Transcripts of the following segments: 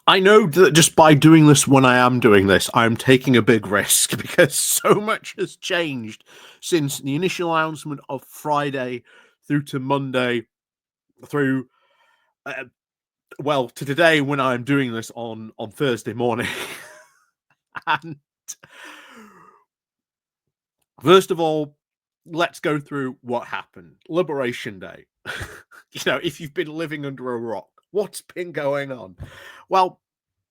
I know that just by doing this when I am doing this, I'm taking a big risk because so much has changed since the initial announcement of Friday through to Monday, through uh, to today when I'm doing this on Thursday morning. And first of all, let's go through what happened. Liberation Day. If you've been living under a rock, what's been going on? Well,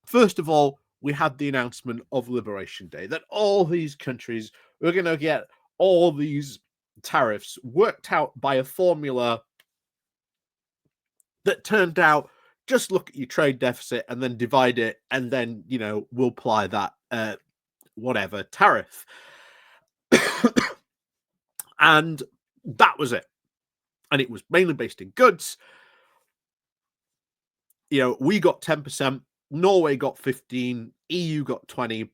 first of all, we had the announcement of Liberation Day that all these countries were going to get all these tariffs worked out by a formula that turned out just look at your trade deficit and then divide it, and then, we'll apply that whatever tariff. And that was it. And it was mainly based in goods. We got 10%, Norway got 15, EU got 20,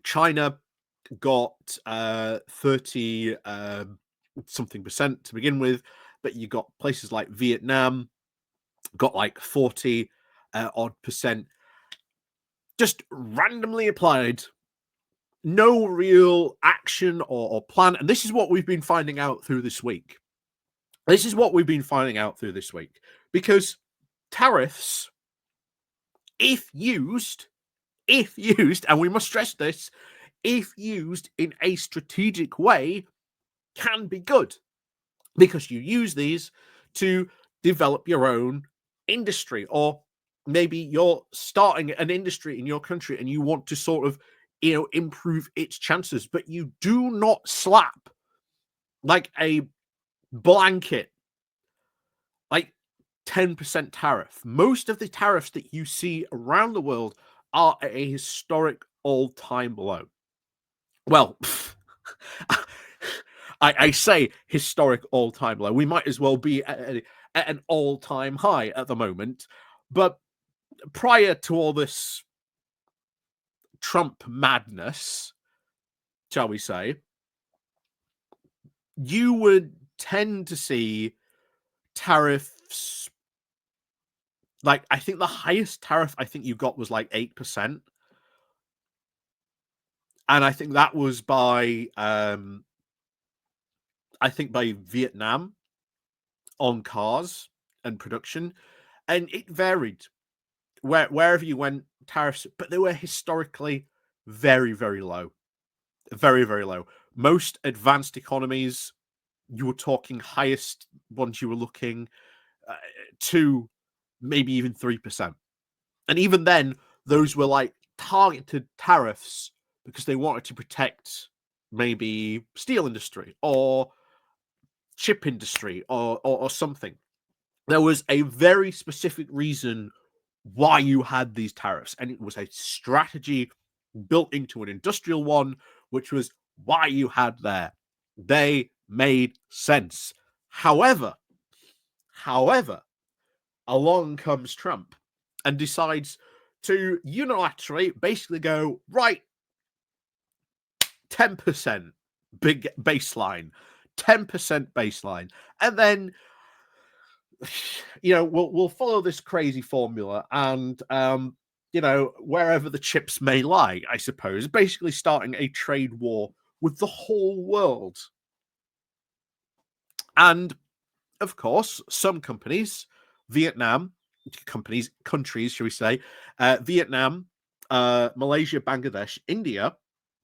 China got 30 something percent to begin with, but you got places like Vietnam got like 40 odd percent just randomly applied. No real action or plan. And this is what we've been finding out through this week. Because tariffs, if used, and we must stress this, if used in a strategic way, can be good, because you use these to develop your own industry, or maybe you're starting an industry in your country and you want to sort of, improve its chances, but you do not slap like a blanket, like 10% tariff. Most of the tariffs that you see around the world are at a historic all-time low. Well, I say historic all-time low. We might as well be at an all-time high at the moment. But prior to all this Trump madness, shall we say, you would tend to see tariffs. Like, I think the highest tariff I think you got was like 8%. And I think that was by Vietnam on cars and production. And it varied wherever you went, tariffs, but they were historically very, very low. Very, very low. Most advanced economies, you were talking highest ones, you were looking to maybe even 3%. And even then, those were like targeted tariffs because they wanted to protect maybe steel industry or chip industry or something. There was a very specific reason why you had these tariffs, and it was a strategy built into an industrial one, which was why you had there. They made sense. However, along comes Trump and decides to unilaterally basically go, right, 10% big baseline, 10% baseline. And then, we'll follow this crazy formula and, wherever the chips may lie, I suppose, basically starting a trade war with the whole world. And of course, some countries, countries, shall we say, Vietnam, Malaysia, Bangladesh, India,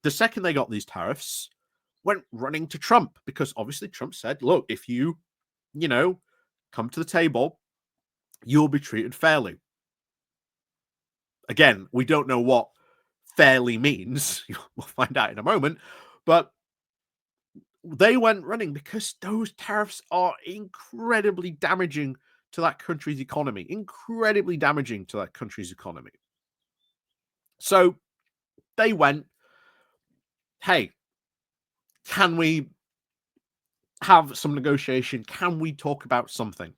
the second they got these tariffs, went running to Trump, because obviously Trump said, look, if you, come to the table, you'll be treated fairly. Again, we don't know what fairly means. We'll find out in a moment. But they went running because those tariffs are incredibly damaging to that country's economy. Incredibly damaging to that country's economy. So they went, hey, can we have some negotiation? Can we talk about something?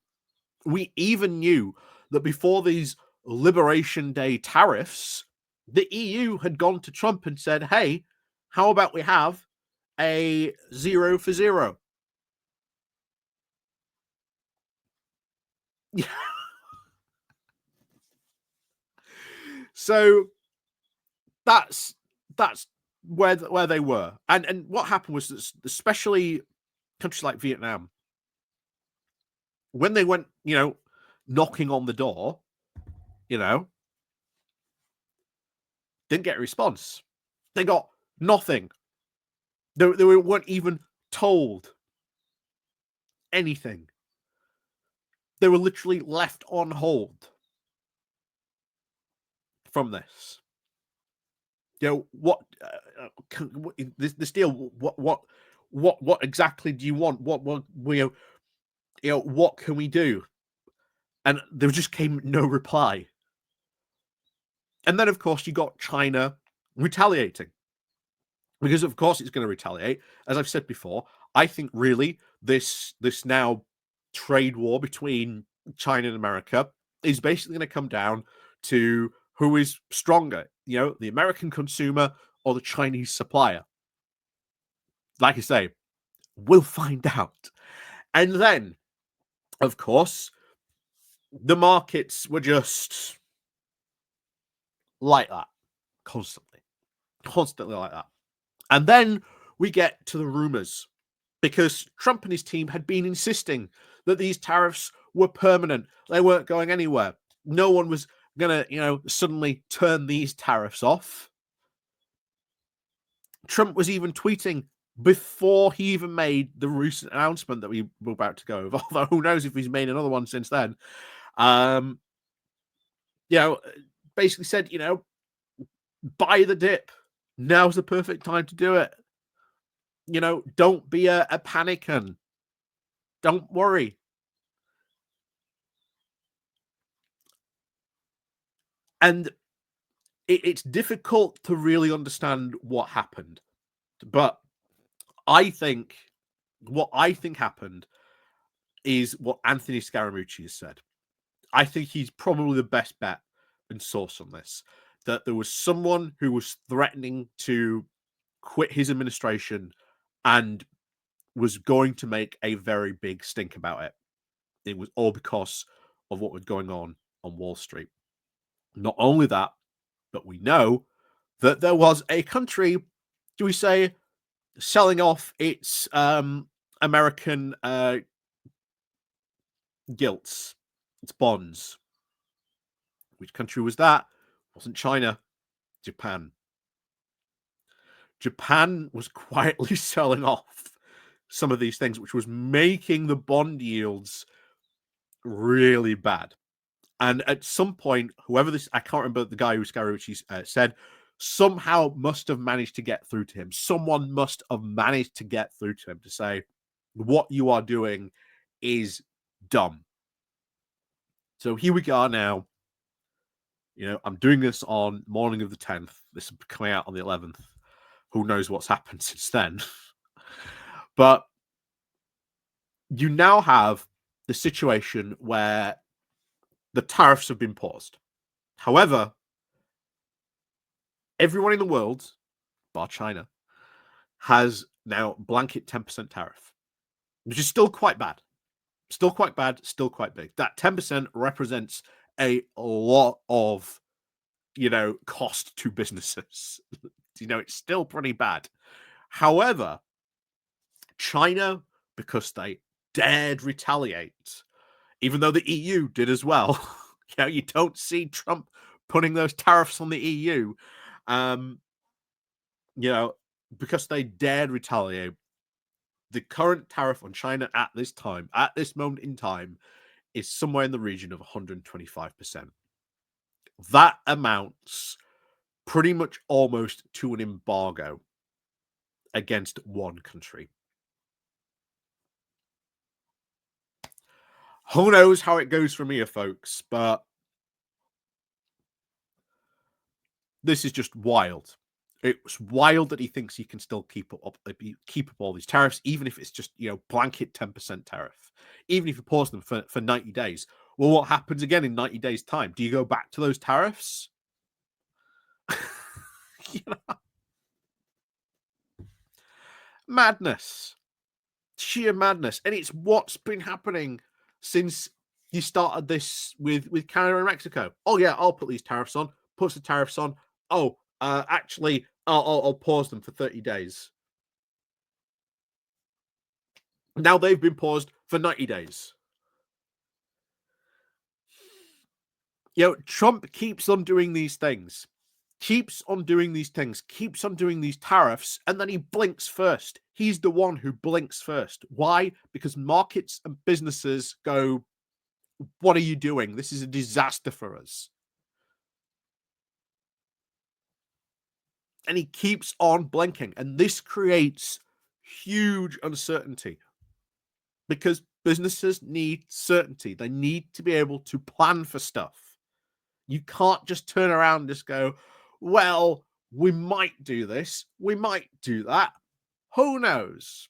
We even knew that before these Liberation Day tariffs, the EU had gone to Trump and said, hey, how about we have a 0 for 0? So that's where they were, and what happened was that especially countries like Vietnam, when they went, knocking on the door, didn't get a response. They got nothing. They weren't even told anything. They were literally left on hold from this. What this deal? What exactly do you want? What can we do? And there just came no reply. And then, of course, you got China retaliating, because of course it's going to retaliate. As I've said before, I think really this now trade war between China and America is basically going to come down to who is stronger, the American consumer or the Chinese supplier. Like I say, we'll find out. And then, of course, the markets were just like that, constantly like that. And then we get to the rumors, because Trump and his team had been insisting that these tariffs were permanent. They weren't going anywhere. No one was going to, suddenly turn these tariffs off. Trump was even tweeting before he even made the recent announcement that we were about to go over, although who knows if he's made another one since then. Basically said, buy the dip. Now's the perfect time to do it. Don't be a panicking. Don't worry. And it's difficult to really understand what happened. But I think what happened is what Anthony Scaramucci has said. I think he's probably the best bet and source on this. That there was someone who was threatening to quit his administration and was going to make a very big stink about it. It was all because of what was going on Wall Street. Not only that, but we know that there was a country, do we say, selling off its American gilts, its bonds. Which country was that? It wasn't China. Japan. Japan was quietly selling off some of these things, which was making the bond yields really bad. And at some point, whoever this, I can't remember the guy who Scaramucci said, somehow must have managed to get through to him. Someone must have managed to get through to him to say, what you are doing is dumb. So here we are now. I'm doing this on morning of the 10th. This is coming out on the 11th. Who knows what's happened since then? But you now have the situation where the tariffs have been paused. However, everyone in the world, bar China, has now blanket 10% tariff, which is still quite bad. Still quite bad, still quite big. That 10% represents a lot of, cost to businesses. It's still pretty bad. However, China, because they dared retaliate, even though the EU did as well. You don't see Trump putting those tariffs on the EU. Because they dared retaliate, the current tariff on China at this moment in time, is somewhere in the region of 125%. That amounts pretty much almost to an embargo against one country. Who knows how it goes from here, folks, but this is just wild. It's wild that he thinks he can still keep up all these tariffs, even if it's just, blanket 10% tariff, even if you pause them for 90 days. Well, what happens again in 90 days' time? Do you go back to those tariffs? Madness. Sheer madness. And it's what's been happening since you started this with Canada and Mexico. Oh, yeah, I'll put these tariffs on. puts the tariffs on. Oh, actually, I'll pause them for 30 days. Now they've been paused for 90 days. You know, Trump keeps on doing these things, keeps on doing these tariffs, and then he blinks first. He's the one who blinks first. Why? Because markets and businesses go, what are you doing? This is a disaster for us. And he keeps on blinking. And this creates huge uncertainty because businesses need certainty. They need to be able to plan for stuff. You can't just turn around and just go, well, we might do this, we might do that. Who knows?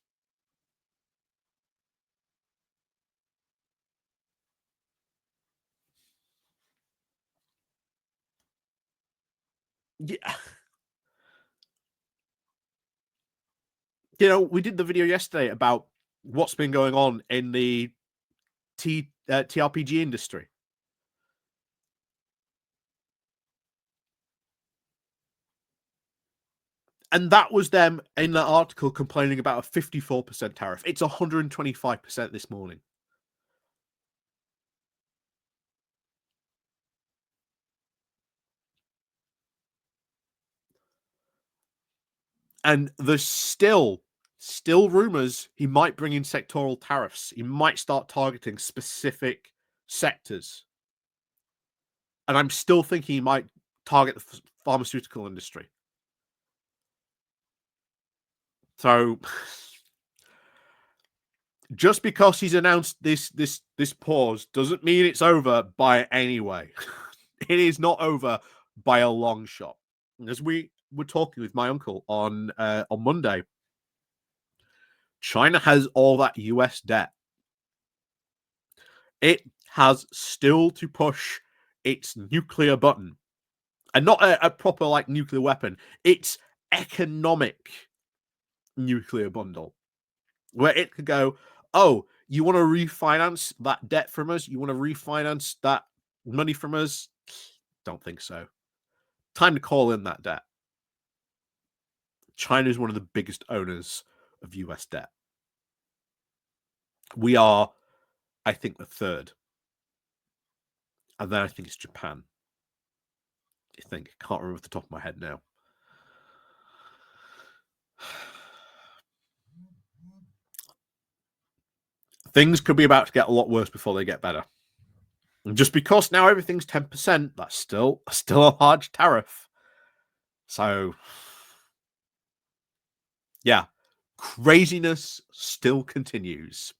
Yeah. You know, we did the video yesterday about what's been going on in the TRPG industry. And that was them in that article complaining about a 54% tariff. It's 125% this morning. And there's still rumors he might bring in sectoral tariffs. He might start targeting specific sectors. And I'm still thinking he might target the pharmaceutical industry. So just because he's announced this pause doesn't mean it's over by any way. It is not over by a long shot. As we were talking with my uncle on Monday, China has all that US debt. It has still to push its nuclear button, and not a proper like nuclear weapon. It's economic nuclear bundle, where it could go, oh, you want to refinance that debt from us? You want to refinance that money from us? Don't think so. Time to call in that debt. China is one of the biggest owners of US debt. We are, I think, the third. And then I think it's Japan. I think. I can't remember off the top of my head now. Things could be about to get a lot worse before they get better. And just because now everything's 10%, that's still a large tariff. So, yeah, craziness still continues.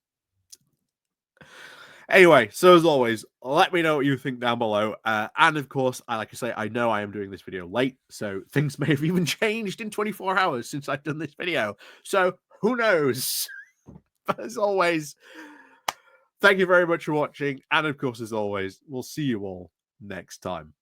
Anyway, so as always, let me know what you think down below. And of course, like I say, I know I am doing this video late, so things may have even changed in 24 hours since I've done this video. So who knows? But as always, thank you very much for watching. And of course, as always, we'll see you all next time.